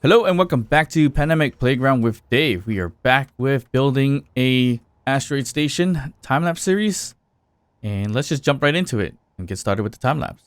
Hello and welcome back to Pandemic Playground with Dave. We are back with building a asteroid station time-lapse series. And let's just jump right into it and get started with the time-lapse.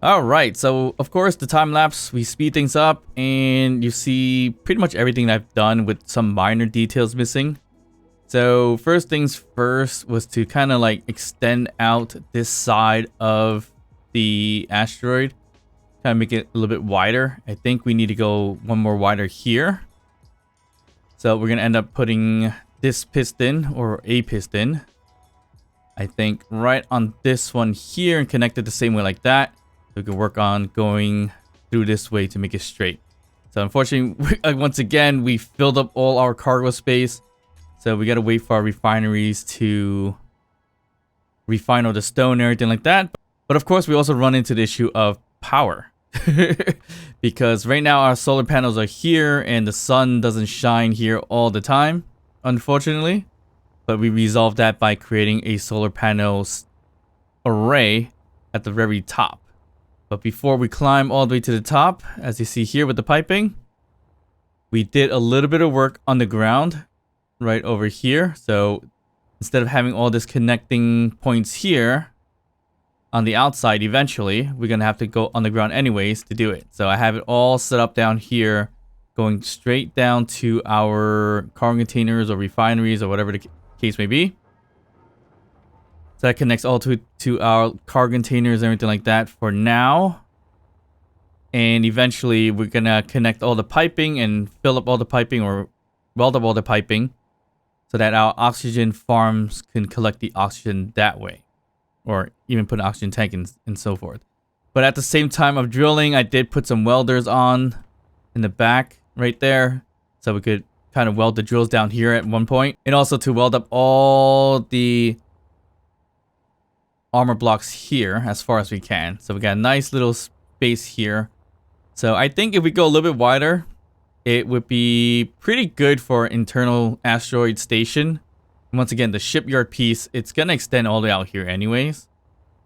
All right, so of course the time lapse, we speed things up and you see pretty much everything I've done with some minor details missing. So first things first was to kind of like extend out this side of the asteroid, kind of make it a little bit wider. I think we need to go one more wider here. So we're going to end up putting this piston or a piston, I think right on this one here and connect it the same way like that. We can work on going through this way to make it straight. So unfortunately, once again, we filled up all our cargo space. So we got to wait for our refineries to refine all the stone and everything like that. But of course, we also run into the issue of power. Because right now our solar panels are here and the sun doesn't shine here all the time, unfortunately. But we resolved that by creating a solar panels array at the very top. But before we climb all the way to the top, as you see here with the piping, we did a little bit of work on the ground right over here. So instead of having all this connecting points here on the outside, eventually, we're going to have to go on the ground anyways to do it. So I have it all set up down here, going straight down to our cargo containers or refineries or whatever the case may be. So that connects all to our cargo containers and everything like that for now. And eventually we're going to connect all the piping and fill up all the piping or weld up all the piping so that our oxygen farms can collect the oxygen that way. Or even put an oxygen tank and so forth. But at the same time of drilling, I did put some welders on in the back right there. So we could kind of weld the drills down here at one point. And also to weld up all the armor blocks here as far as we can. So we got a nice little space here. So I think if we go a little bit wider, it would be pretty good for internal asteroid station. And once again, the shipyard piece, it's going to extend all the way out here anyways.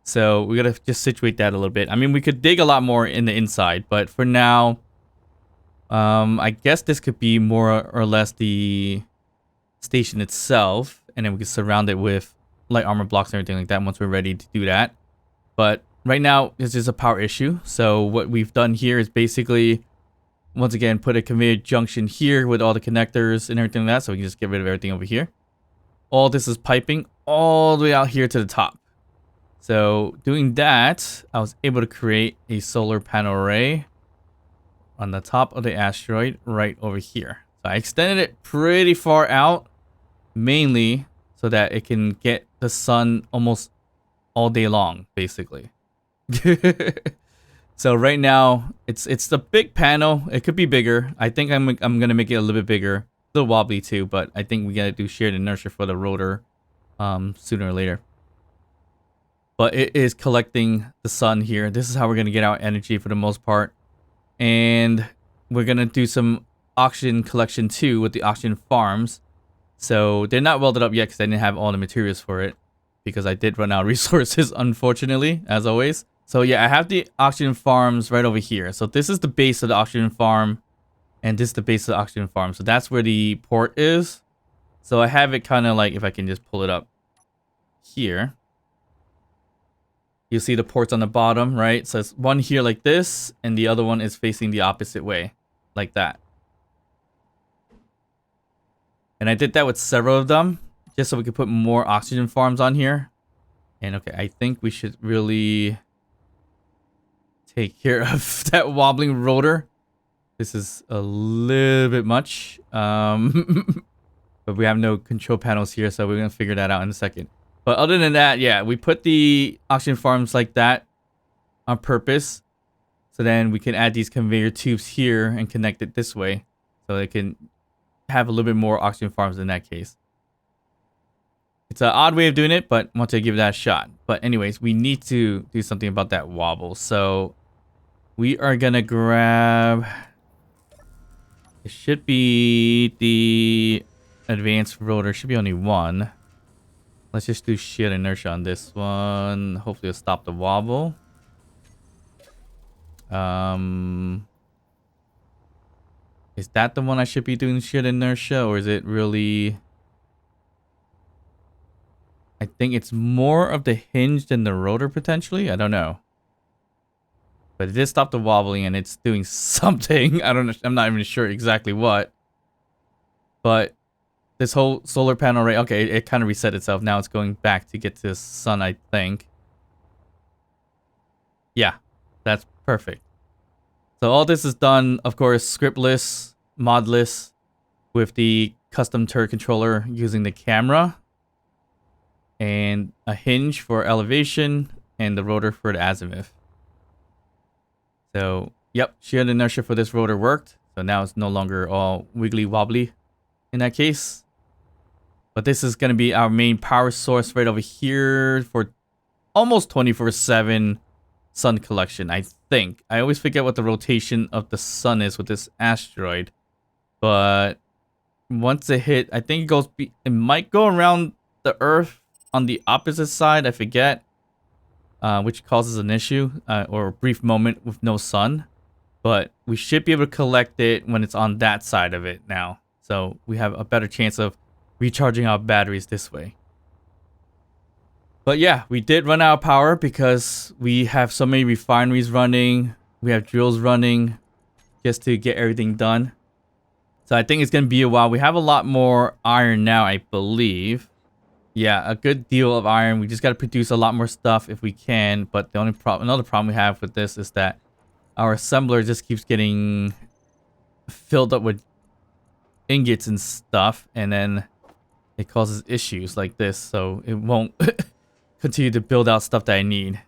So we got to just situate that a little bit. I mean, we could dig a lot more in the inside, but for now, I guess this could be more or less the station itself. And then we can surround it with light armor blocks and everything like that once we're ready to do that. But right now, it's just a power issue. So what we've done here is basically, once again, put a conveyor junction here with all the connectors and everything like that. So we can just get rid of everything over here. All this is piping all the way out here to the top. So doing that, I was able to create a solar panel array on the top of the asteroid right over here. So I extended it pretty far out, mainly so that it can get the sun almost all day long, basically. So right now, it's the big panel. It could be bigger. I think I'm gonna make it a little bit bigger, a little wobbly too. But I think we gotta do shared inertia for the rotor, sooner or later. But it is collecting the sun here. This is how we're gonna get our energy for the most part, and we're gonna do some oxygen collection too with the oxygen farms. So they're not welded up yet because I didn't have all the materials for it, because I did run out of resources, unfortunately, as always. So yeah, I have the oxygen farms right over here. So this is the base of the oxygen farm, and this is the base of the oxygen farm. So that's where the port is. So I have it kind of like, if I can just pull it up here. You see the ports on the bottom, right? So it's one here like this, and the other one is facing the opposite way, like that. And I did that with several of them, just so we could put more oxygen farms on here. And okay, I think we should really take care of that wobbling rotor. This is a little bit much. But we have no control panels here, so we're going to figure that out in a second. But other than that, yeah, we put the oxygen farms like that on purpose. So then we can add these conveyor tubes here and connect it this way. So they can have a little bit more oxygen farms in that case. It's an odd way of doing it, but I want to give that a shot. But anyways, we need to do something about that wobble. So we are going to grab... It should be the advanced rotor. Should be only one. Let's just do shear inertia on this one. Hopefully it'll stop the wobble. Is that the one I should be doing shear inertia, or is it really... I think it's more of the hinge than the rotor potentially. I don't know. But it did stop the wobbling and it's doing something. I'm not even sure exactly what. But this whole solar panel array, okay, it kind of reset itself. Now it's going back to get to the sun, I think. Yeah, that's perfect. So all this is done, of course, scriptless, modless, with the custom turret controller using the camera. And a hinge for elevation, and the rotor for the azimuth. So, yep, shear inertia for this rotor worked. So now it's no longer all wiggly wobbly in that case. But this is going to be our main power source right over here for almost 24/7 sun collection, I think. I always forget what the rotation of the sun is with this asteroid. But once it hit, I think it might go around the Earth on the opposite side, I forget, which causes an issue, or a brief moment with no sun. But we should be able to collect it when it's on that side of it now. So we have a better chance of recharging our batteries this way. But yeah, we did run out of power because we have so many refineries running. We have drills running just to get everything done. So I think it's going to be a while. We have a lot more iron now, I believe. Yeah, a good deal of iron. We just got to produce a lot more stuff if we can. But the only another problem we have with this is that our assembler just keeps getting filled up with ingots and stuff, and then it causes issues like this, so it won't continue to build out stuff that I need.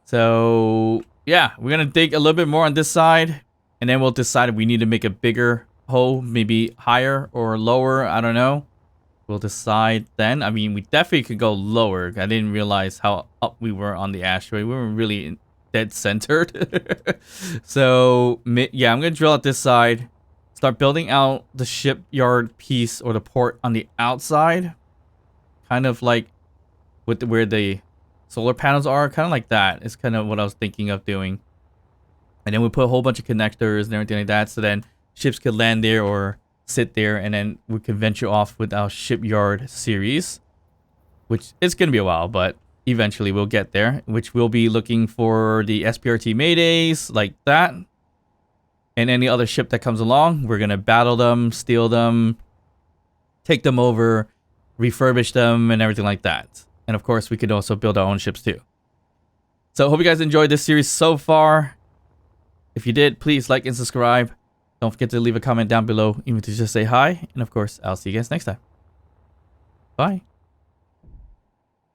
So yeah, we're gonna dig a little bit more on this side, and then we'll decide if we need to make a bigger hole, maybe higher or lower. I don't know. We'll decide then. I mean, we definitely could go lower. I didn't realize how up we were on the asteroid. We were really dead centered. So yeah, I'm gonna drill out this side, start building out the shipyard piece or the port on the outside, kind of like with where the solar panels are, kind of like that. It's kind of what I was thinking of doing. And then we put a whole bunch of connectors and everything like that, so then ships could land there or sit there, and then we can venture off with our shipyard series, which is going to be a while, but Eventually we'll get there, which we'll be looking for the SPRT Maydays like that. And any other ship that comes along, we're going to battle them, steal them, take them over, refurbish them, and everything like that. And of course, we could also build our own ships too. So hope you guys enjoyed this series so far. If you did, please like and subscribe. Don't forget to leave a comment down below, even to just say hi. And of course, I'll see you guys next time. Bye.